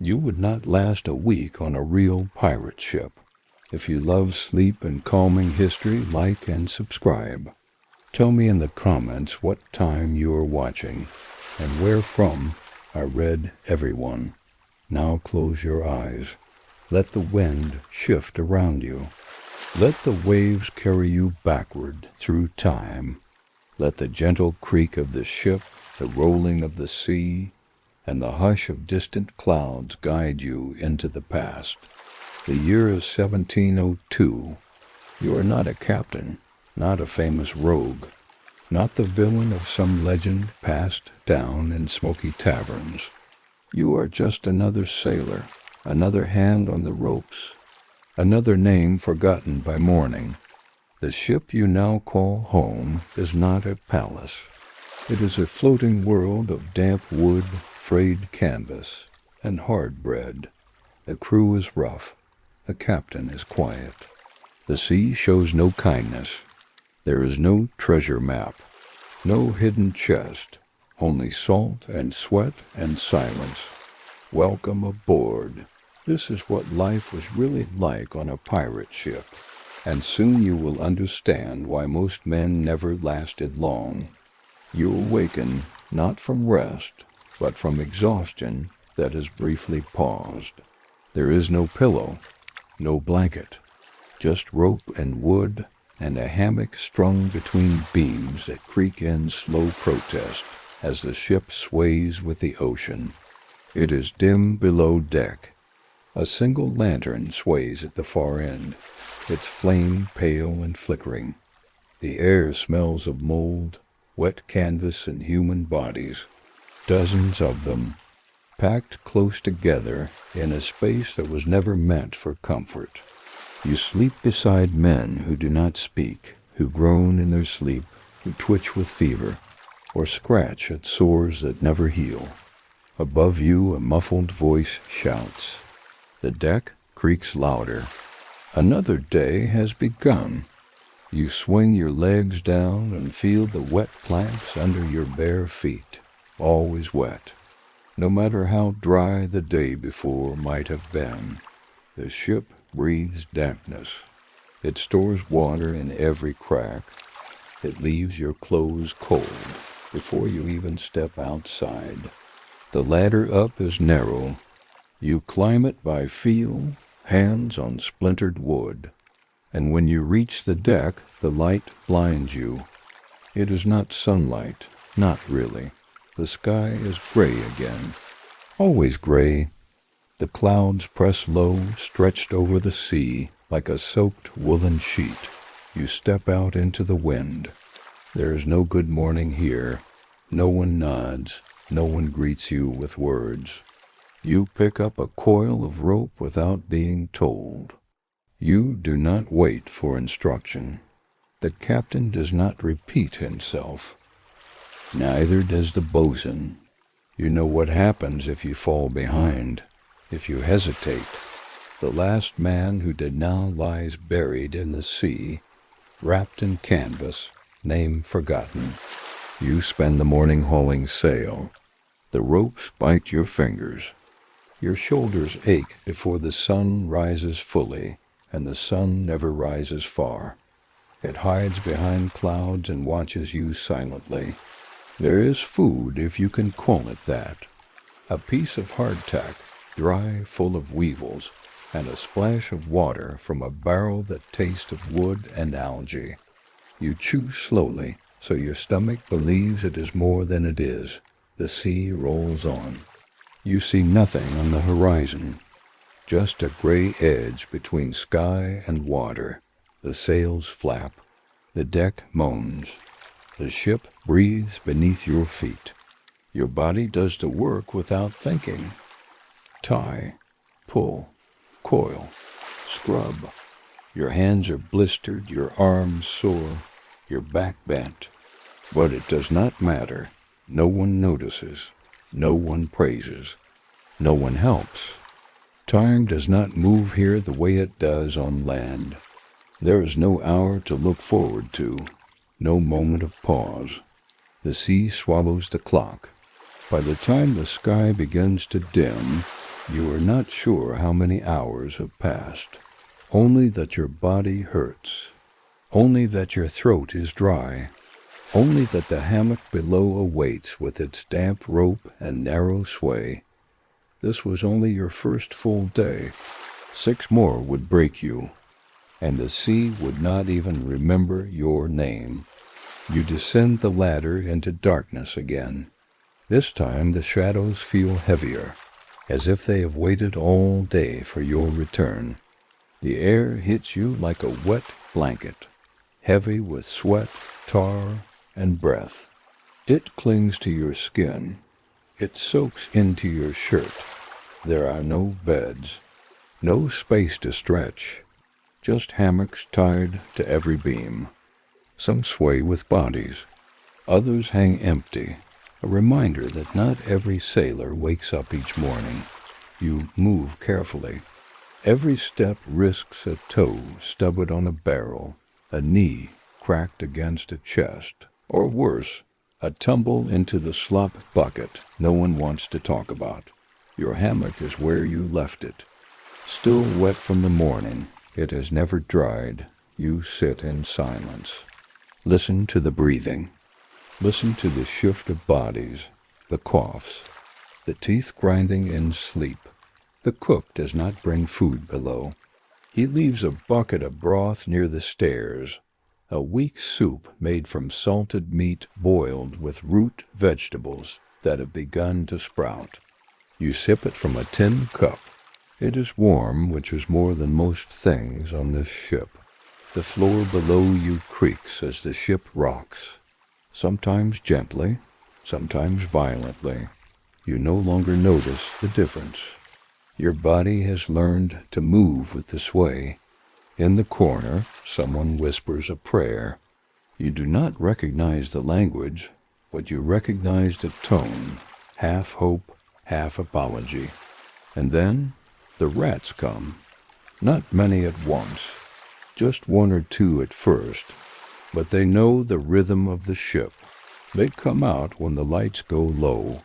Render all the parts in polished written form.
You would not last a week on a real pirate ship. If you love sleep and calming history, like and subscribe. Tell me in the comments what time you are watching and where from. I read everyone. Now close your eyes. Let the wind shift around you. Let the waves carry you backward through time. Let the gentle creak of the ship, the rolling of the sea, and the hush of distant clouds guide you into the past. The year is 1702. You are not a captain, not a famous rogue, not the villain of some legend passed down in smoky taverns. You are just another sailor, another hand on the ropes, another name forgotten by morning. The ship you now call home is not a palace. It is a floating world of damp wood, frayed canvas, and hard bread. The crew is rough. The captain is quiet. The sea shows no kindness. There is no treasure map, no hidden chest, only salt and sweat and silence. Welcome aboard. This is what life was really like on a pirate ship, and soon you will understand why most men never lasted long. You awaken not from rest, but from exhaustion that has briefly paused. There is no pillow, no blanket, just rope and wood and a hammock strung between beams that creak in slow protest as the ship sways with the ocean. It is dim below deck. A single lantern sways at the far end, its flame pale and flickering. The air smells of mold, wet canvas, and human bodies, dozens of them, packed close together in a space that was never meant for comfort. You sleep beside men who do not speak, who groan in their sleep, who twitch with fever, or scratch at sores that never heal. Above you a muffled voice shouts. The deck creaks louder. Another day has begun. You swing your legs down and feel the wet planks under your bare feet, always wet. No matter how dry the day before might have been, the ship breathes dampness. It stores water in every crack. It leaves your clothes cold before you even step outside. The ladder up is narrow. You climb it by feel, hands on splintered wood. And when you reach the deck, the light blinds you. It is not sunlight, not really. The sky is gray again. Always gray. The clouds press low, stretched over the sea, like a soaked woolen sheet. You step out into the wind. There is no good morning here. No one nods. No one greets you with words. You pick up a coil of rope without being told. You do not wait for instruction. The captain does not repeat himself. Neither does the bosun. You know what happens if you fall behind, if you hesitate. The last man who did now lies buried in the sea, wrapped in canvas, name forgotten. You spend the morning hauling sail. The ropes bite your fingers. Your shoulders ache before the sun rises fully, and the sun never rises far. It hides behind clouds and watches you silently. There is food, if you can call it that. A piece of hardtack, dry, full of weevils, and a splash of water from a barrel that tastes of wood and algae. You chew slowly, so your stomach believes it is more than it is. The sea rolls on. You see nothing on the horizon, just a gray edge between sky and water. The sails flap. The deck moans. The ship breathes beneath your feet. Your body does the work without thinking. Tie, pull, coil, scrub. Your hands are blistered, your arms sore, your back bent. But it does not matter. No one notices. No one praises. No one helps. Time does not move here the way it does on land. There is no hour to look forward to, no moment of pause. The sea swallows the clock. By the time the sky begins to dim, You are not sure how many hours have passed, only that your body hurts, only that your throat is dry, only that the hammock below awaits with its damp rope and narrow sway. This was only your first full day. 6 more would break you, and the sea would not even remember your name. You descend the ladder into darkness again. This time the shadows feel heavier, as if they have waited all day for your return. The air hits you like a wet blanket, heavy with sweat, tar, and breath. It clings to your skin. It soaks into your shirt. There are no beds, no space to stretch, just hammocks tied to every beam. Some sway with bodies, others hang empty, a reminder that not every sailor wakes up each morning. You move carefully. Every step risks a toe stubborn on a barrel, a knee cracked against a chest, or worse, a tumble into the slop bucket no one wants to talk about. Your hammock is where you left it. Still wet from the morning, it has never dried. You sit in silence. Listen to the breathing. Listen to the shift of bodies, the coughs, the teeth grinding in sleep. The cook does not bring food below. He leaves a bucket of broth near the stairs, a weak soup made from salted meat boiled with root vegetables that have begun to sprout. You sip it from a tin cup. It is warm, which is more than most things on this ship. The floor below you creaks as the ship rocks, sometimes gently, sometimes violently. You no longer notice the difference. Your body has learned to move with the sway. In the corner, someone whispers a prayer. You do not recognize the language, but you recognize the tone, half hope, half apology. And then the rats come. Not many at once, just 1 or 2 at first, but they know the rhythm of the ship. They come out when the lights go low.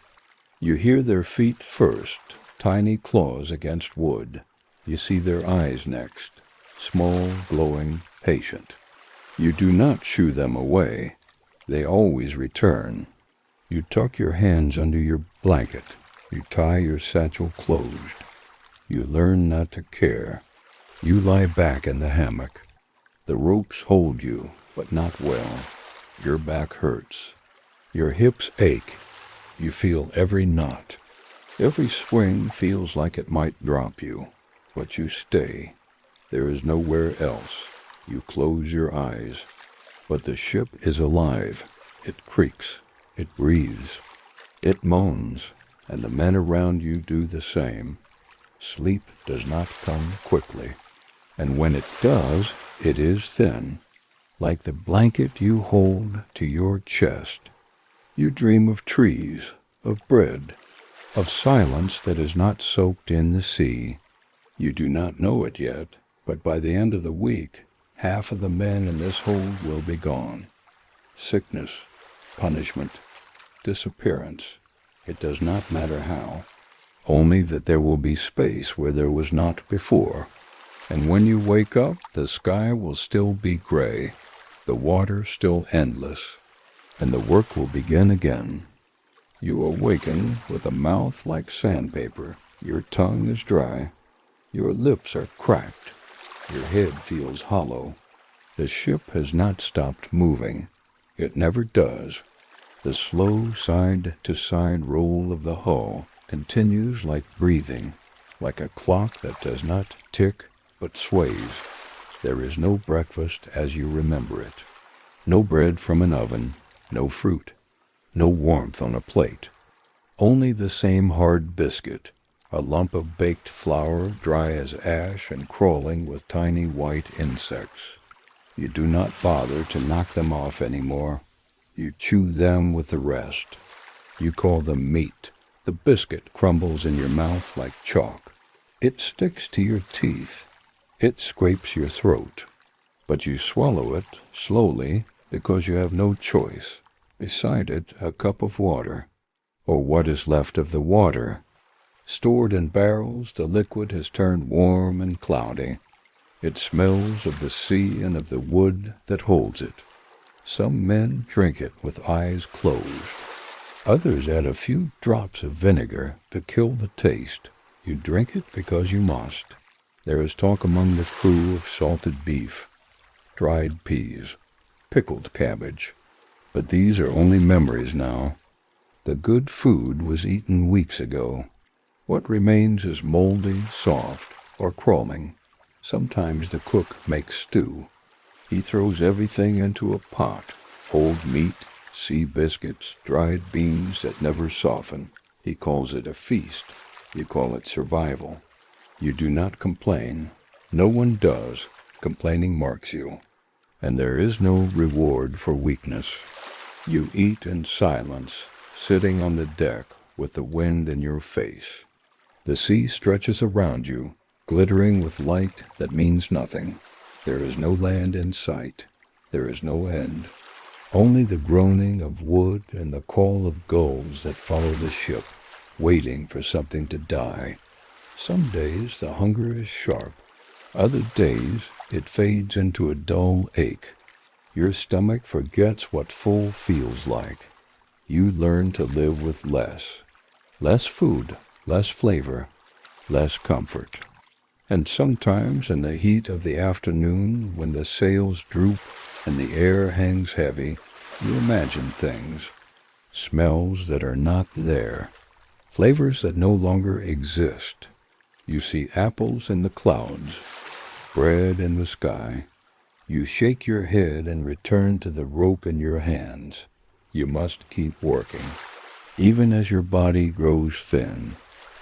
You hear their feet first, tiny claws against wood. You see their eyes next, small, glowing, patient. You do not shoo them away. They always return. You tuck your hands under your blanket. You tie your satchel closed. You learn not to care. You lie back in the hammock. The ropes hold you, but not well. Your back hurts. Your hips ache. You feel every knot. Every swing feels like it might drop you, but you stay. There is nowhere else. You close your eyes. But the ship is alive. It creaks. It breathes. It moans, and the men around you do the same. Sleep does not come quickly, and when it does, it is thin, like the blanket you hold to your chest. You dream of trees, of bread, of silence that is not soaked in the sea. You do not know it yet, but by the end of the week, half of the men in this hold will be gone. Sickness, punishment, disappearance. It does not matter how, only that there will be space where there was not before. And when you wake up, the sky will still be gray, the water still endless, and the work will begin again. You awaken with a mouth like sandpaper. Your tongue is dry. Your lips are cracked. Your head feels hollow. The ship has not stopped moving. It never does. The slow side-to-side roll of the hull continues like breathing, like a clock that does not tick but sways. There is no breakfast as you remember it. No bread from an oven, no fruit, no warmth on a plate. Only the same hard biscuit, a lump of baked flour dry as ash and crawling with tiny white insects. You do not bother to knock them off anymore. You chew them with the rest. You call them meat. The biscuit crumbles in your mouth like chalk. It sticks to your teeth. It scrapes your throat. But you swallow it slowly because you have no choice. Beside it, a cup of water, or what is left of the water. Stored in barrels, the liquid has turned warm and cloudy. It smells of the sea and of the wood that holds it. Some men drink it with eyes closed. Others add a few drops of vinegar to kill the taste. You drink it because you must. There is talk among the crew of salted beef, dried peas, pickled cabbage. But these are only memories now. The good food was eaten weeks ago. What remains is moldy, soft, or crawling. Sometimes the cook makes stew. He throws everything into a pot, old meat, sea biscuits, dried beans that never soften. He calls it a feast. You call it survival. You do not complain. No one does. Complaining marks you. And there is no reward for weakness. You eat in silence, sitting on the deck with the wind in your face. The sea stretches around you, glittering with light that means nothing. There is no land in sight. There is no end. Only the groaning of wood and the call of gulls that follow the ship, waiting for something to die. Some days the hunger is sharp. Other days it fades into a dull ache. Your stomach forgets what full feels like. You learn to live with less. Less food, less flavor, less comfort. And sometimes in the heat of the afternoon, when the sails droop and the air hangs heavy, you imagine things, smells that are not there, flavors that no longer exist. You see apples in the clouds, bread in the sky. You shake your head and return to the rope in your hands. You must keep working, even as your body grows thin,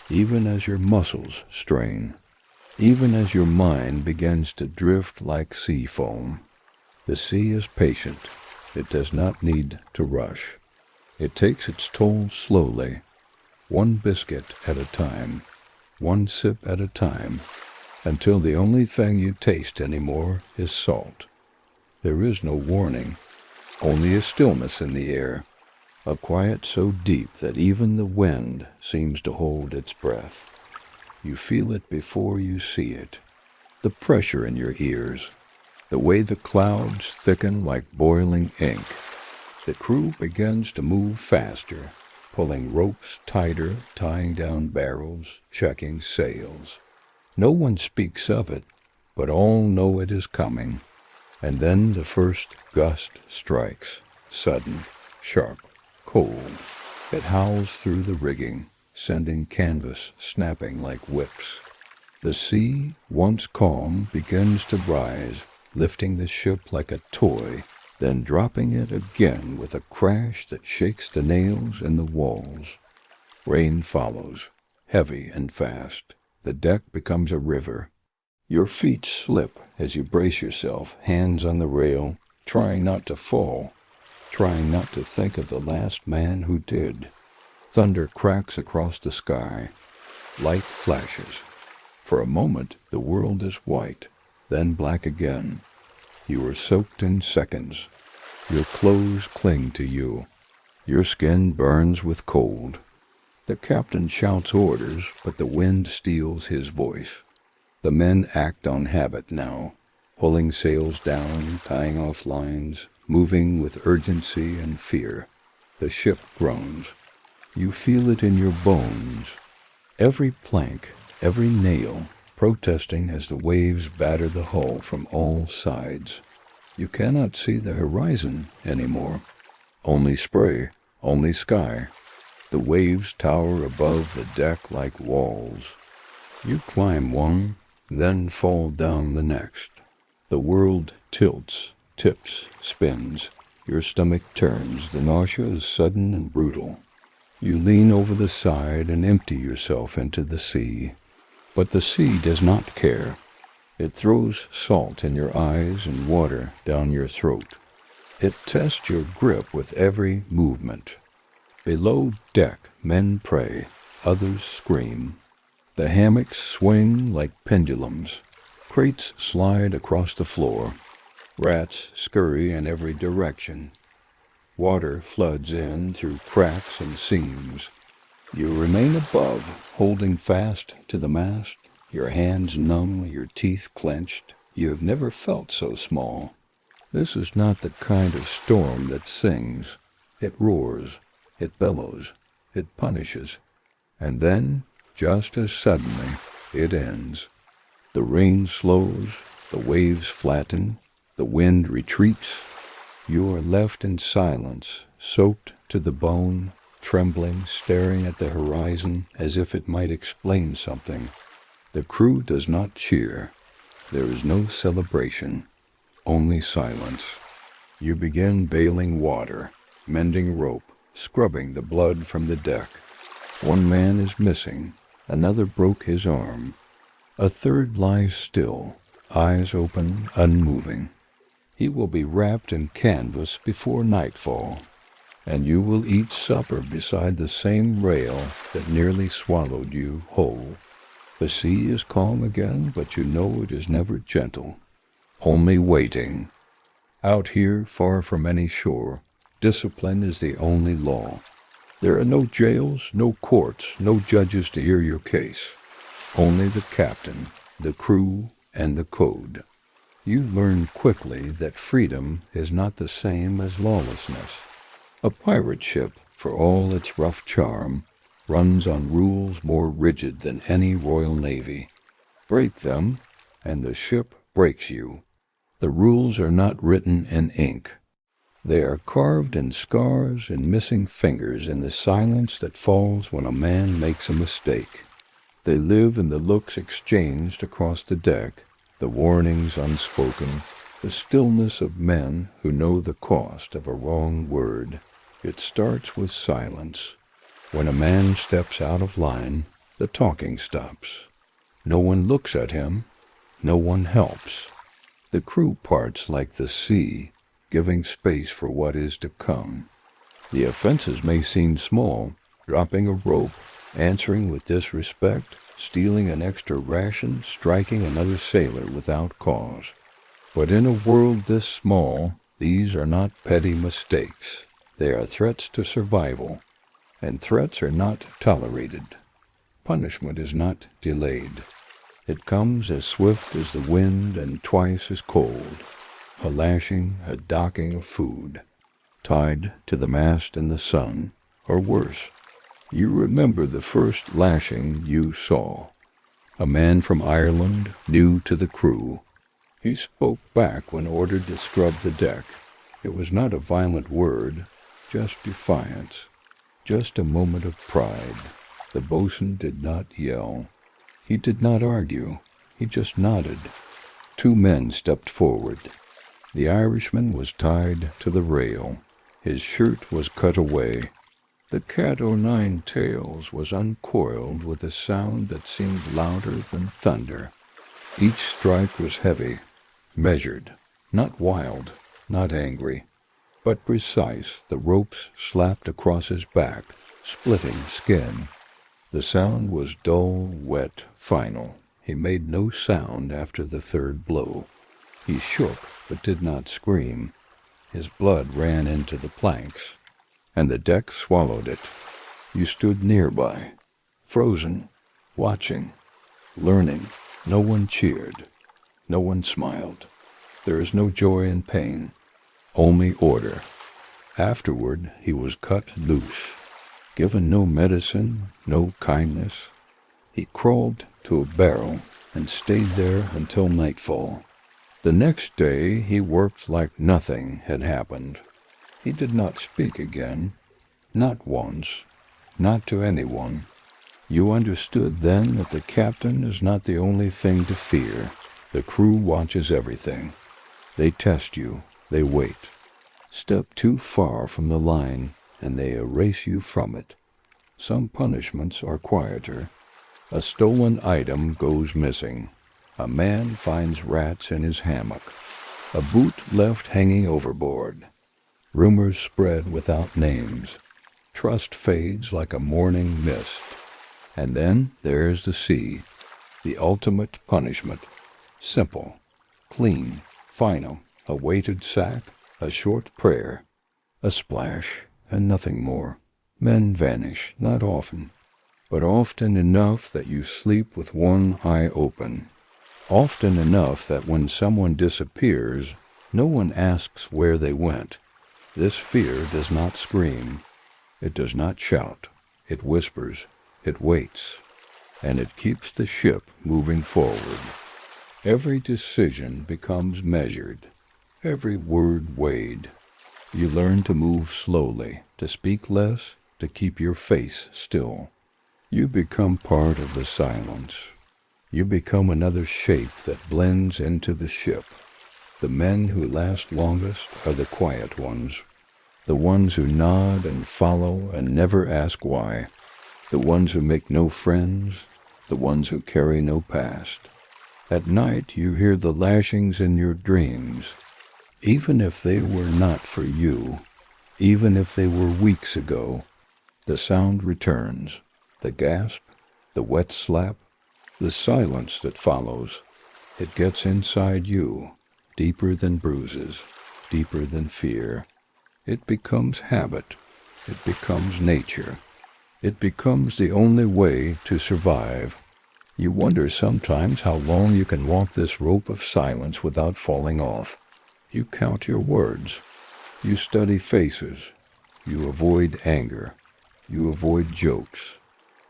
even as your muscles strain, even as your mind begins to drift like sea foam. The sea is patient. It does not need to rush. It takes its toll slowly, one biscuit at a time, one sip at a time, until the only thing you taste anymore is salt. There is no warning, only a stillness in the air, a quiet so deep that even the wind seems to hold its breath. You feel it before you see it, the pressure in your ears, the way the clouds thicken like boiling ink. The crew begins to move faster, pulling ropes tighter, tying down barrels, checking sails. No one speaks of it, but all know it is coming. And then the first gust strikes, sudden, sharp, cold. It howls through the rigging, sending canvas snapping like whips. The sea, once calm, begins to rise, lifting the ship like a toy, then dropping it again with a crash that shakes the nails in the walls. Rain follows, heavy and fast. The deck becomes a river. Your feet slip as you brace yourself, hands on the rail, trying not to fall, trying not to think of the last man who did. Thunder cracks across the sky. Light flashes. For a moment, the world is white, then black again. You are soaked in seconds. Your clothes cling to you. Your skin burns with cold. The captain shouts orders, but the wind steals his voice. The men act on habit now, pulling sails down, tying off lines, moving with urgency and fear. The ship groans. You feel it in your bones. Every plank, every nail, protesting as the waves batter the hull from all sides. You cannot see the horizon anymore. Only spray, only sky. The waves tower above the deck like walls. You climb one, then fall down the next. The world tilts, tips, spins. Your stomach turns. The nausea is sudden and brutal. You lean over the side and empty yourself into the sea. But the sea does not care. It throws salt in your eyes and water down your throat. It tests your grip with every movement. Below deck, men pray, others scream. The hammocks swing like pendulums. Crates slide across the floor. Rats scurry in every direction. Water floods in through cracks and seams. You remain above, holding fast to the mast, your hands numb, your teeth clenched. You have never felt so small. This is not the kind of storm that sings. It roars, it bellows, it punishes. And then, just as suddenly, it ends. The rain slows, the waves flatten, the wind retreats. You are left in silence, soaked to the bone, trembling, staring at the horizon as if it might explain something. The crew does not cheer. There is no celebration, only silence. You begin bailing water, mending rope, scrubbing the blood from the deck. One man is missing, another broke his arm. A third lies still, eyes open, unmoving. He will be wrapped in canvas before nightfall, and you will eat supper beside the same rail that nearly swallowed you whole. The sea is calm again, but you know it is never gentle, only waiting. Out here, far from any shore, discipline is the only law. There are no jails, no courts, no judges to hear your case. Only the captain, the crew, and the code. You learn quickly that freedom is not the same as lawlessness. A pirate ship, for all its rough charm, runs on rules more rigid than any Royal Navy. Break them, and the ship breaks you. The rules are not written in ink. They are carved in scars and missing fingers in the silence that falls when a man makes a mistake. They live in the looks exchanged across the deck, the warnings unspoken, the stillness of men who know the cost of a wrong word. It starts with silence. When a man steps out of line, the talking stops. No one looks at him. No one helps. The crew parts like the sea, giving space for what is to come. The offenses may seem small, dropping a rope, answering with disrespect, stealing an extra ration, striking another sailor without cause. But in a world this small, these are not petty mistakes. They are threats to survival, and threats are not tolerated. Punishment is not delayed. It comes as swift as the wind and twice as cold. A lashing, a docking of food, tied to the mast in the sun, or worse. You remember the first lashing you saw. A man from Ireland, new to the crew. He spoke back when ordered to scrub the deck. It was not a violent word, just defiance, just a moment of pride. The boatswain did not yell. He did not argue. He just nodded. Two men stepped forward. The Irishman was tied to the rail. His shirt was cut away. The cat-o'-nine tails was uncoiled with a sound that seemed louder than thunder. Each strike was heavy, measured, not wild, not angry, but precise. The ropes slapped across his back, splitting skin. The sound was dull, wet, final. He made no sound after the third blow. He shook, but did not scream. His blood ran into the planks, and the deck swallowed it. You stood nearby, frozen, watching, learning. No one cheered. No one smiled. There is no joy in pain, only order. Afterward, he was cut loose, given no medicine, no kindness. He crawled to a barrel and stayed there until nightfall. The next day he worked like nothing had happened. He did not speak again, not once, not to anyone. You understood then that the captain is not the only thing to fear. The crew watches everything. They test you, they wait. Step too far from the line, and they erase you from it. Some punishments are quieter. A stolen item goes missing. A man finds rats in his hammock. A boot left hanging overboard. Rumors spread without names. Trust fades like a morning mist. And then there's the sea, the ultimate punishment. Simple, clean, final. A weighted sack, a short prayer, a splash, and nothing more. Men vanish, not often, but often enough that you sleep with one eye open. Often enough that when someone disappears, no one asks where they went. This fear does not scream. It does not shout. It whispers. It waits. And it keeps the ship moving forward. Every decision becomes measured. Every word weighed. You learn to move slowly, to speak less, to keep your face still. You become part of the silence. You become another shape that blends into the ship. The men who last longest are the quiet ones. The ones who nod and follow and never ask why. The ones who make no friends. The ones who carry no past. At night you hear the lashings in your dreams. Even if they were not for you, even if they were weeks ago, the sound returns, the gasp, the wet slap, the silence that follows. It gets inside you, deeper than bruises, deeper than fear. It becomes habit. It becomes nature. It becomes the only way to survive. You wonder sometimes how long you can walk this rope of silence without falling off. You count your words. You study faces. You avoid anger. You avoid jokes.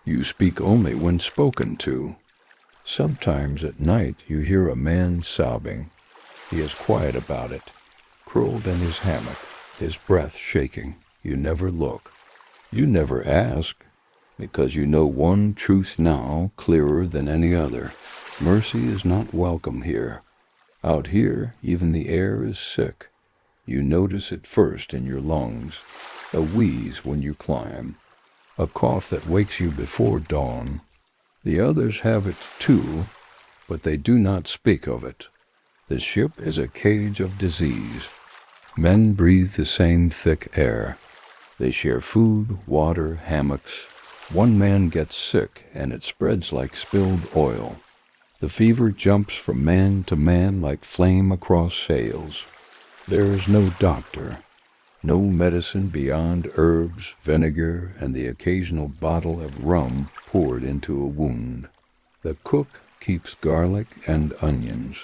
You speak only when spoken to. Sometimes at night you hear a man sobbing. He is quiet about it, curled in his hammock, his breath shaking. You never look. You never ask, because you know one truth now clearer than any other. Mercy is not welcome here. Out here, even the air is sick. You notice it first in your lungs, a wheeze when you climb, a cough that wakes you before dawn. The others have it too, but they do not speak of it. The ship is a cage of disease. Men breathe the same thick air. They share food, water, hammocks. One man gets sick, and it spreads like spilled oil. The fever jumps from man to man like flame across sails. There is no doctor, no medicine beyond herbs, vinegar, and the occasional bottle of rum poured into a wound. The cook keeps garlic and onions,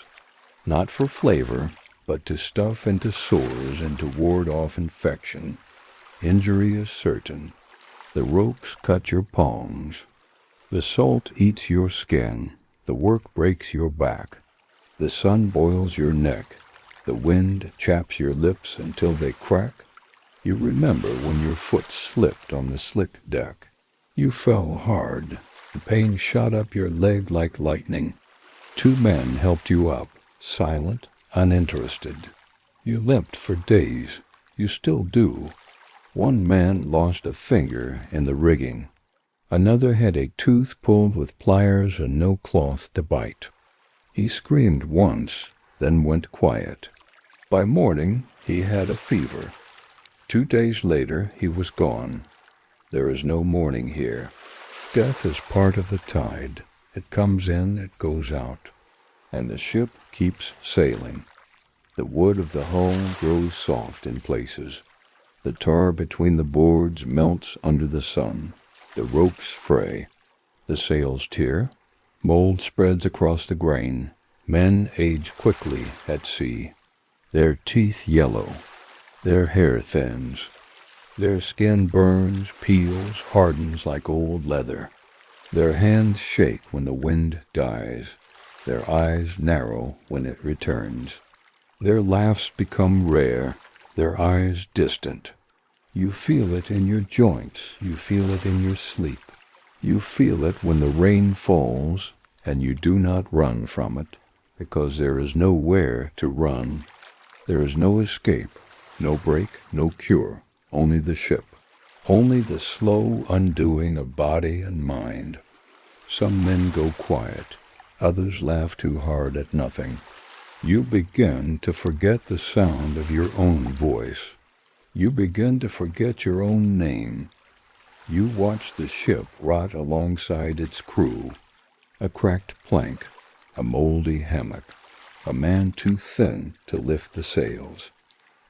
not for flavor, but to stuff into sores and to ward off infection. Injury is certain. The ropes cut your palms. The salt eats your skin. The work breaks your back. The sun boils your neck. The wind chaps your lips until they crack. You remember when your foot slipped on the slick deck. You fell hard. The pain shot up your leg like lightning. 2 men helped you up, silent, uninterested. You limped for days. You still do. 1 man lost a finger in the rigging. Another had a tooth pulled with pliers and no cloth to bite. He screamed once, then went quiet. By morning, he had a fever. 2 days later, he was gone. There is no mourning here. Death is part of the tide. It comes in, it goes out. And the ship keeps sailing. The wood of the hull grows soft in places. The tar between the boards melts under the sun. The ropes fray. The sails tear. Mold spreads across the grain. Men age quickly at sea. Their teeth yellow. Their hair thins. Their skin burns, peels, hardens like old leather. Their hands shake when the wind dies. Their eyes narrow when it returns. Their laughs become rare. Their eyes distant. You feel it in your joints. You feel it in your sleep. You feel it when the rain falls, and you do not run from it, because there is nowhere to run. There is no escape, no break, no cure, only the ship, only the slow undoing of body and mind. Some men go quiet, others laugh too hard at nothing. You begin to forget the sound of your own voice. You begin to forget your own name. You watch the ship rot alongside its crew. A cracked plank, a moldy hammock, a man too thin to lift the sails.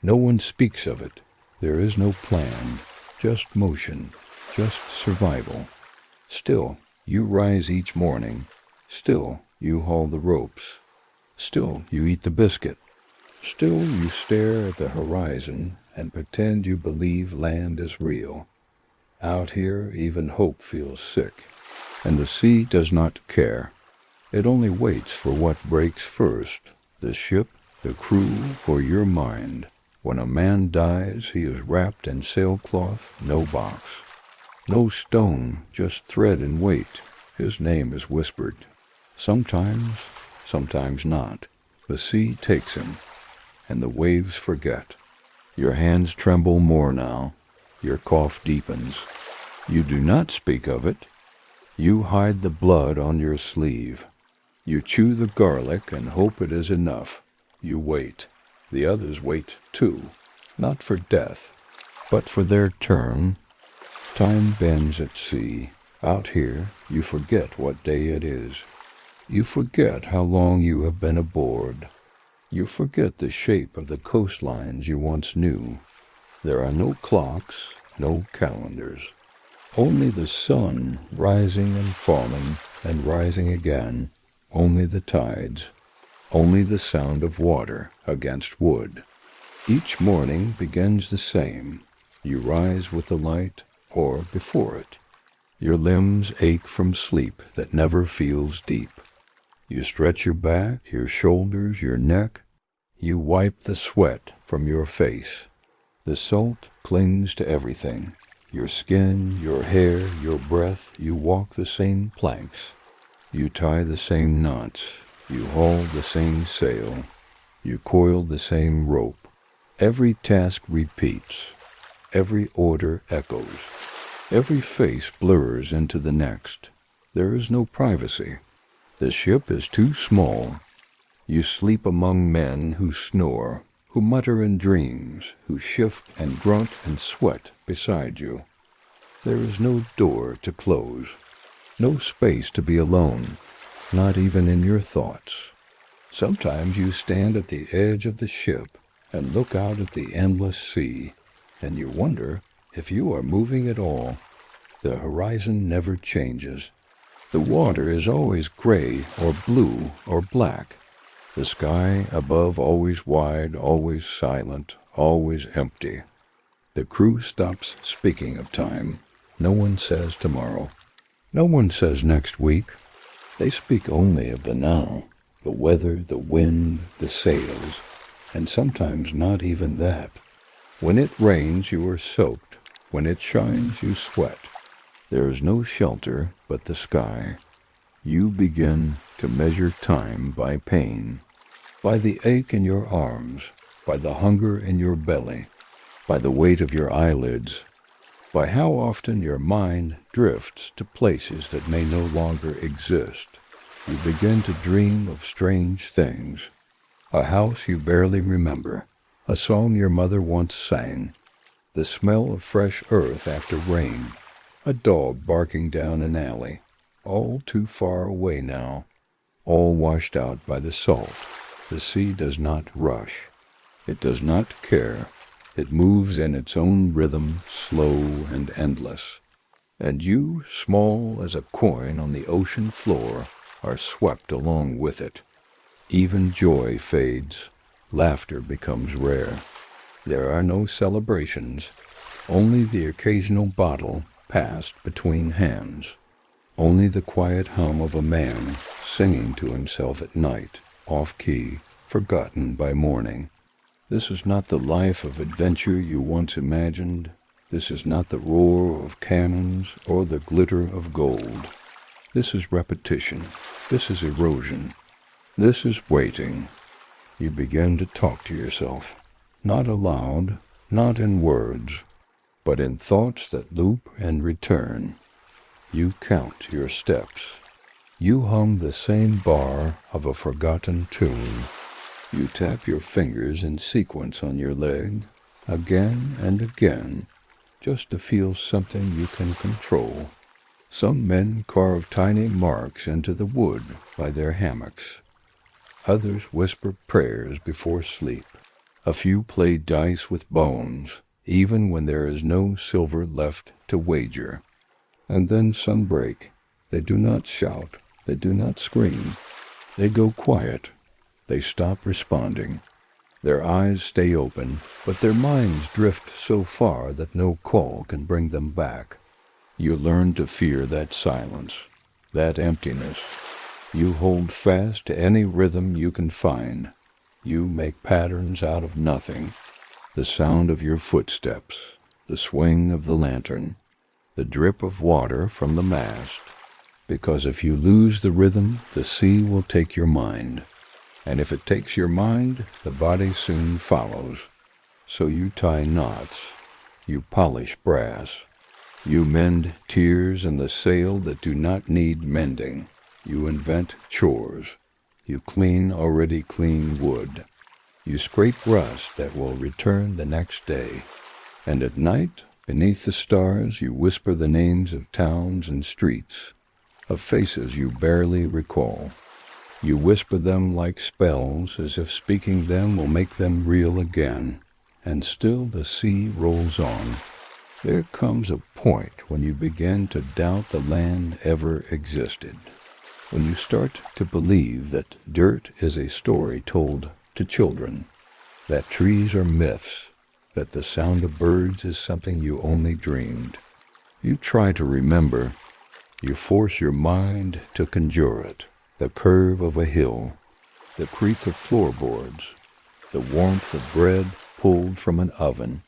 No one speaks of it. There is no plan, just motion, just survival. Still, you rise each morning. Still, you haul the ropes. Still, you eat the biscuit. Still, you stare at the horizon and pretend you believe land is real. Out here, even hope feels sick, and the sea does not care. It only waits for what breaks first, the ship, the crew, or your mind. When a man dies, he is wrapped in sailcloth, no box. No stone, just thread and weight. His name is whispered. Sometimes, sometimes not. The sea takes him, and the waves forget. Your hands tremble more now. Your cough deepens. You do not speak of it. You hide the blood on your sleeve. You chew the garlic and hope it is enough. You wait. The others wait too, not for death, but for their turn. Time bends at sea. Out here, you forget what day it is. You forget how long you have been aboard. You forget the shape of the coastlines you once knew. There are no clocks, no calendars. Only the sun rising and falling and rising again. Only the tides. Only the sound of water against wood. Each morning begins the same. You rise with the light or before it. Your limbs ache from sleep that never feels deep. You stretch your back, your shoulders, your neck. You wipe the sweat from your face. The salt clings to everything. Your skin, your hair, your breath. You walk the same planks. You tie the same knots. You haul the same sail. You coil the same rope. Every task repeats. Every order echoes. Every face blurs into the next. There is no privacy. The ship is too small. You sleep among men who snore, who mutter in dreams, who shift and grunt and sweat beside you. There is no door to close, no space to be alone, not even in your thoughts. Sometimes you stand at the edge of the ship and look out at the endless sea, and you wonder if you are moving at all. The horizon never changes. The water is always gray or blue or black. The sky above always wide, always silent, always empty. The crew stops speaking of time. No one says tomorrow. No one says next week. They speak only of the now, the weather, the wind, the sails, and sometimes not even that. When it rains, you are soaked. When it shines, you sweat. There is no shelter but the sky. You begin to measure time by pain, by the ache in your arms, by the hunger in your belly, by the weight of your eyelids, by how often your mind drifts to places that may no longer exist. You begin to dream of strange things, a house you barely remember, a song your mother once sang, the smell of fresh earth after rain, a dog barking down an alley, all too far away now, all washed out by the salt. The sea does not rush. It does not care. It moves in its own rhythm, slow and endless. And you, small as a coin on the ocean floor, are swept along with it. Even joy fades. Laughter becomes rare. There are no celebrations, only the occasional bottle passed between hands. Only the quiet hum of a man singing to himself at night, off-key, forgotten by morning. This is not the life of adventure you once imagined. This is not the roar of cannons or the glitter of gold. This is repetition. This is erosion. This is waiting. You begin to talk to yourself, not aloud, not in words, but in thoughts that loop and return. You count your steps. You hum the same bar of a forgotten tune. You tap your fingers in sequence on your leg, again and again, just to feel something you can control. Some men carve tiny marks into the wood by their hammocks. Others whisper prayers before sleep. A few play dice with bones, even when there is no silver left to wager. And then some break. They do not shout. They do not scream. They go quiet. They stop responding. Their eyes stay open, but their minds drift so far that no call can bring them back. You learn to fear that silence, that emptiness. You hold fast to any rhythm you can find. You make patterns out of nothing. The sound of your footsteps, the swing of the lantern, the drip of water from the mast. Because if you lose the rhythm, the sea will take your mind. And if it takes your mind, the body soon follows. So you tie knots. You polish brass. You mend tears in the sail that do not need mending. You invent chores. You clean already clean wood. You scrape rust that will return the next day. And at night, beneath the stars, you whisper the names of towns and streets, of faces you barely recall. You whisper them like spells, as if speaking them will make them real again. And still the sea rolls on. There comes a point when you begin to doubt the land ever existed. When you start to believe that dirt is a story told to children, that trees are myths, that the sound of birds is something you only dreamed. You try to remember. You force your mind to conjure it. The curve of a hill, the creak of floorboards, the warmth of bread pulled from an oven.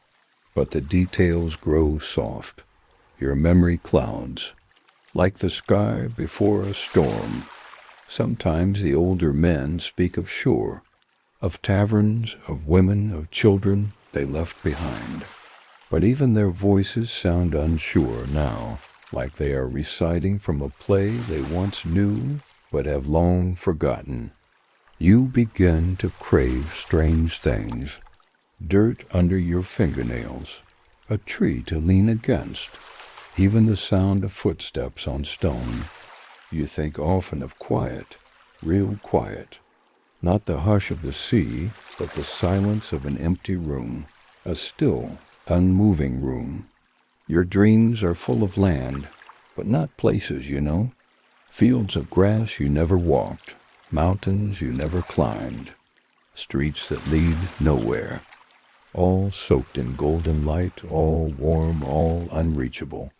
But the details grow soft. Your memory clouds, like the sky before a storm. Sometimes the older men speak of shore, of taverns, of women, of children they left behind. But even their voices sound unsure now, like they are reciting from a play they once knew but have long forgotten. You begin to crave strange things. Dirt under your fingernails, a tree to lean against, even the sound of footsteps on stone. You think often of quiet, real quiet, not the hush of the sea, but the silence of an empty room, a still, unmoving room. Your dreams are full of land, but not places, you know. Fields of grass you never walked, mountains you never climbed, streets that lead nowhere. All soaked in golden light, all warm, all unreachable.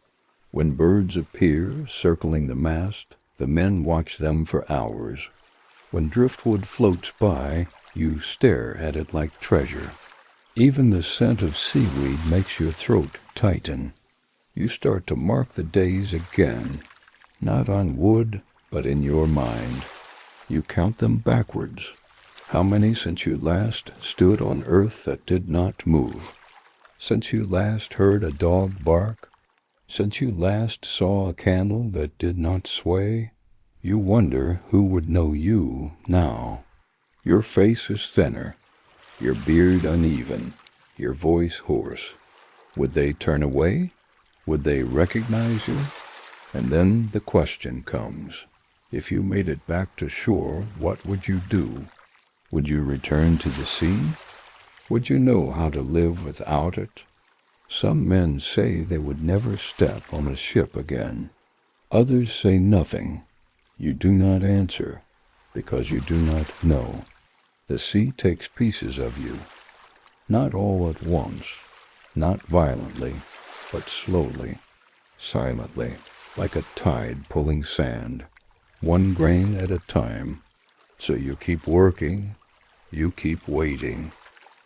When birds appear, circling the mast, the men watch them for hours. When driftwood floats by, you stare at it like treasure. Even the scent of seaweed makes your throat tighten. You start to mark the days again, not on wood, but in your mind. You count them backwards. How many since you last stood on earth that did not move? Since you last heard a dog bark? Since you last saw a candle that did not sway? You wonder who would know you now. Your face is thinner, your beard uneven, your voice hoarse. Would they turn away? Would they recognize you? And then the question comes. If you made it back to shore, what would you do? Would you return to the sea? Would you know how to live without it? Some men say they would never step on a ship again. Others say nothing. You do not answer, because you do not know. The sea takes pieces of you, not all at once, not violently, but slowly, silently, like a tide pulling sand, one grain at a time. So you keep working, you keep waiting,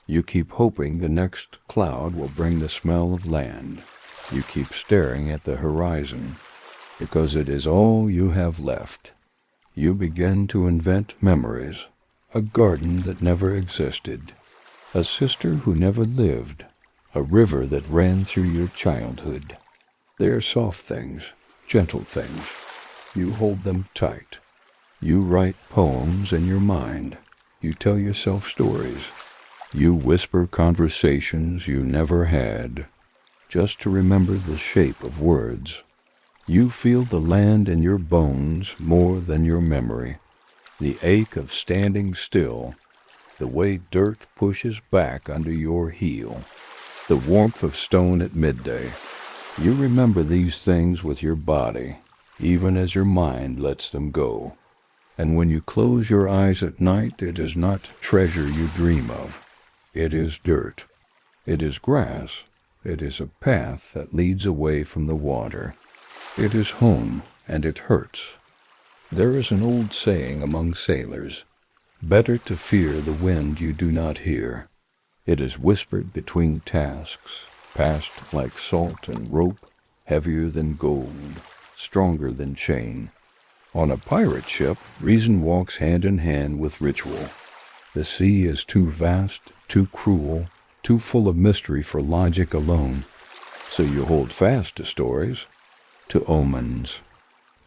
you keep hoping the next cloud will bring the smell of land. You keep staring at the horizon, because it is all you have left. You begin to invent memories, a garden that never existed, a sister who never lived, a river that ran through your childhood. They are soft things, gentle things. You hold them tight. You write poems in your mind. You tell yourself stories. You whisper conversations you never had, just to remember the shape of words. You feel the land in your bones more than your memory, the ache of standing still, the way dirt pushes back under your heel, the warmth of stone at midday, You remember these things with your body, even as your mind lets them go. And when you close your eyes at night, it is not treasure you dream of. It is dirt. It is grass. It is a path that leads away from the water. It is home, and it hurts. There is an old saying among sailors, better to fear the wind you do not hear. It is whispered between tasks, passed like salt and rope, heavier than gold, stronger than chain. On a pirate ship, reason walks hand in hand with ritual. The sea is too vast, too cruel, too full of mystery for logic alone. So you hold fast to stories, to omens,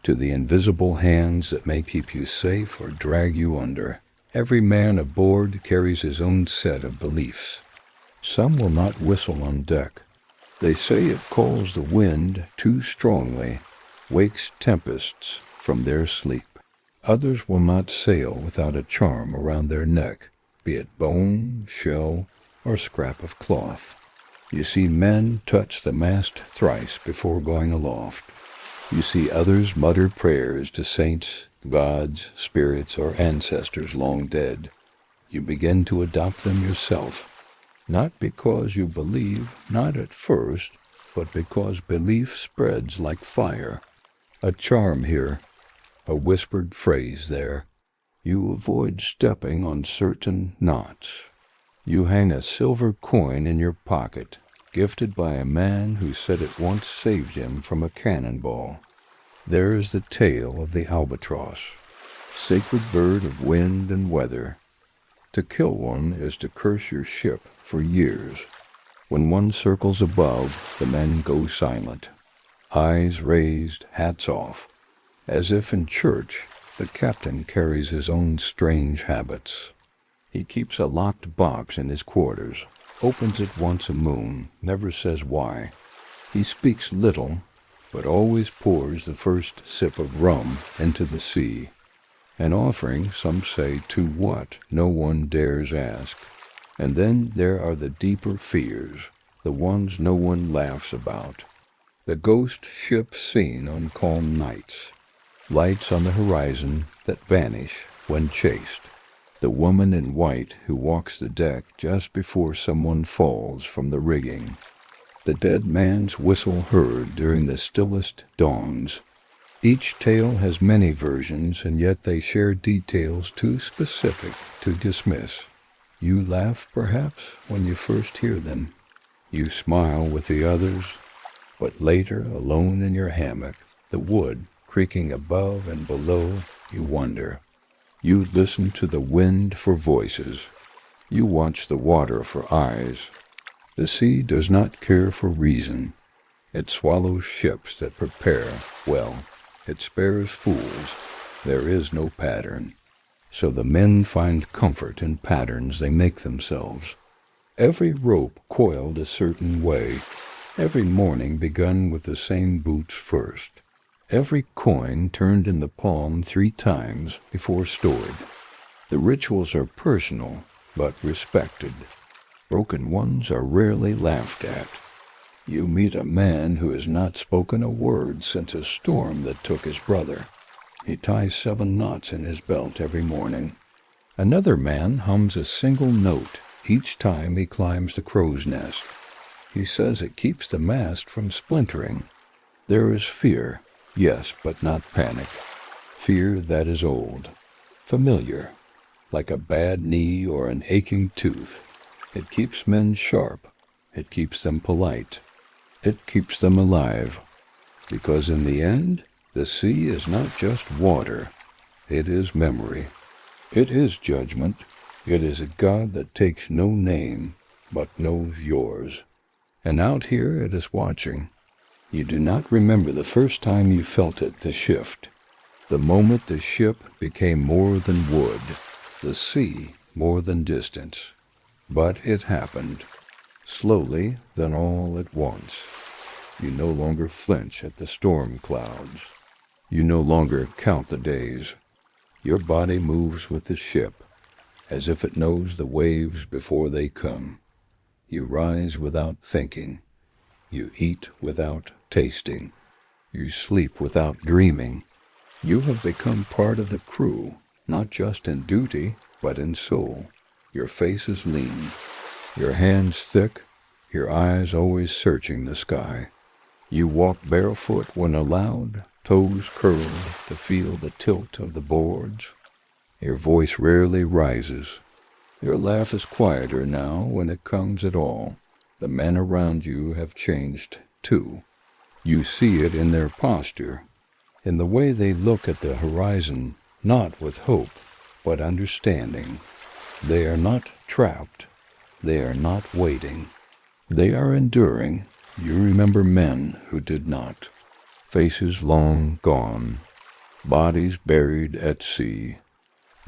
to the invisible hands that may keep you safe or drag you under. Every man aboard carries his own set of beliefs. Some will not whistle on deck. They say it calls the wind too strongly, wakes tempests from their sleep. Others will not sail without a charm around their neck, be it bone, shell, or scrap of cloth. You see men touch the mast thrice before going aloft. You see others mutter prayers to saints, gods, spirits, or ancestors long dead. You begin to adopt them yourself, not because you believe, not at first, but because belief spreads like fire. A charm here, a whispered phrase there. You avoid stepping on certain knots. You hang a silver coin in your pocket, gifted by a man who said it once saved him from a cannonball. There is the tale of the albatross, sacred bird of wind and weather. To kill one is to curse your ship for years. When one circles above, the men go silent, eyes raised, hats off, as if in church the captain carries his own strange habits. He keeps a locked box in his quarters, opens it once a moon, never says why. He speaks little, but always pours the first sip of rum into the sea. An offering, some say, to what no one dares ask. And then there are the deeper fears, the ones no one laughs about. The ghost ship seen on calm nights, lights on the horizon that vanish when chased. The woman in white who walks the deck just before someone falls from the rigging. The dead man's whistle heard during the stillest dawns. Each tale has many versions, and yet they share details too specific to dismiss. You laugh, perhaps, when you first hear them. You smile with the others, but later, alone in your hammock, the wood creaking above and below, you wonder. You listen to the wind for voices. You watch the water for eyes. The sea does not care for reason. It swallows ships that prepare well. It spares fools. There is no pattern. So the men find comfort in patterns they make themselves. Every rope coiled a certain way. Every morning begun with the same boots first. Every coin turned in the palm 3 times before stored. The rituals are personal, but respected. Broken ones are rarely laughed at. You meet a man who has not spoken a word since a storm that took his brother. He ties 7 knots in his belt every morning. Another man hums a single note each time he climbs the crow's nest. He says it keeps the mast from splintering. There is fear, yes, but not panic. Fear that is old, familiar, like a bad knee or an aching tooth. It keeps men sharp. It keeps them polite. It keeps them alive. Because in the end, the sea is not just water. It is memory. It is judgment. It is a God that takes no name, but knows yours. And out here it is watching. You do not remember the first time you felt it, the shift. The moment the ship became more than wood, the sea more than distance. But it happened. Slowly, then all at once. You no longer flinch at the storm clouds. You no longer count the days. Your body moves with the ship, as if it knows the waves before they come. You rise without thinking. You eat without tasting. You sleep without dreaming. You have become part of the crew, not just in duty, but in soul. Your face is lean, your hands thick, your eyes always searching the sky. You walk barefoot when allowed, toes curled to feel the tilt of the boards. Your voice rarely rises. Your laugh is quieter now when it comes at all. The men around you have changed, too. You see it in their posture, in the way they look at the horizon, not with hope, but understanding. They are not trapped. They are not waiting. They are enduring. You remember men who did not. Faces long gone. Bodies buried at sea.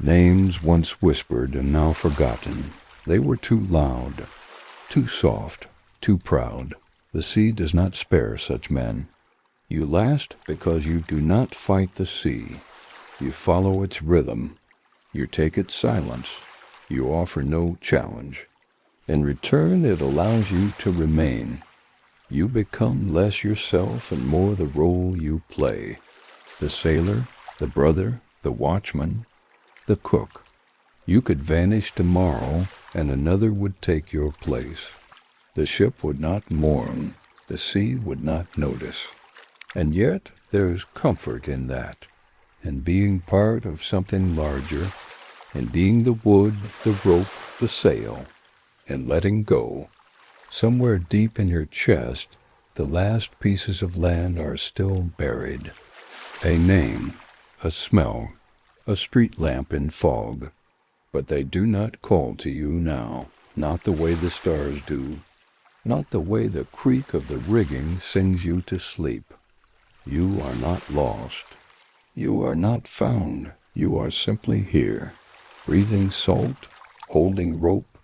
Names once whispered and now forgotten. They were too loud, too soft, too proud. The sea does not spare such men. You last because you do not fight the sea. You follow its rhythm. You take its silence. You offer no challenge. In return, it allows you to remain. You become less yourself and more the role you play. The sailor, the brother, the watchman, the cook. You could vanish tomorrow, and another would take your place. The ship would not mourn. The sea would not notice. And yet there is comfort in that, in being part of something larger, in being the wood, the rope, the sail, in letting go. Somewhere deep in your chest, the last pieces of land are still buried. A name, a smell, a street lamp in fog. But they do not call to you now, not the way the stars do, not the way the creak of the rigging sings you to sleep. You are not lost. You are not found. You are simply here, breathing salt, holding rope,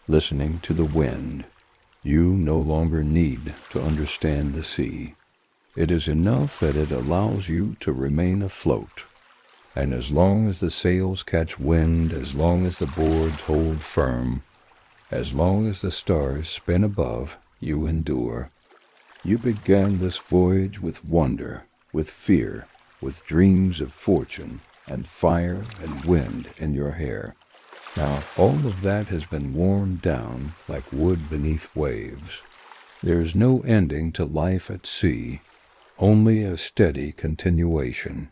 listening to the wind. You no longer need to understand the sea. It is enough that it allows you to remain afloat. And as long as the sails catch wind, as long as the boards hold firm, as long as the stars spin above, you endure. You began this voyage with wonder, with fear, with dreams of fortune, and fire and wind in your hair. Now all of that has been worn down like wood beneath waves. There is no ending to life at sea, only a steady continuation.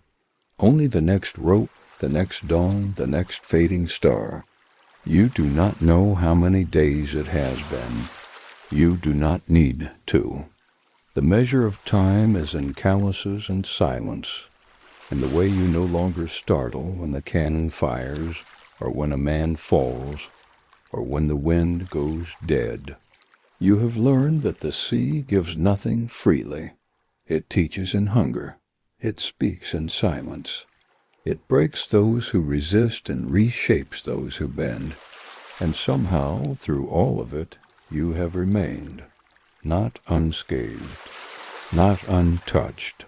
Only the next rope, the next dawn, the next fading star. You do not know how many days it has been. You do not need to. The measure of time is in calluses and silence, in the way you no longer startle when the cannon fires, or when a man falls, or when the wind goes dead. You have learned that the sea gives nothing freely. It teaches in hunger. It speaks in silence. It breaks those who resist and reshapes those who bend. And somehow, through all of it, you have remained, not unscathed, not untouched,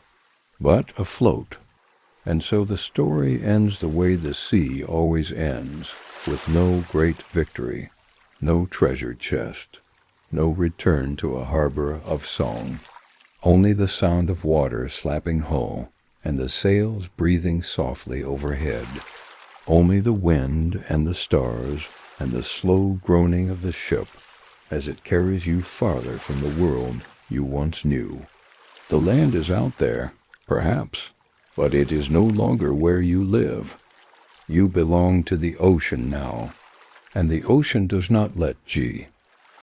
but afloat. And so the story ends the way the sea always ends, with no great victory, no treasure chest, no return to a harbor of song. Only the sound of water slapping hull, and the sails breathing softly overhead. Only the wind and the stars, and the slow groaning of the ship, as it carries you farther from the world you once knew. The land is out there, perhaps, but it is no longer where you live. You belong to the ocean now, and the ocean does not let G.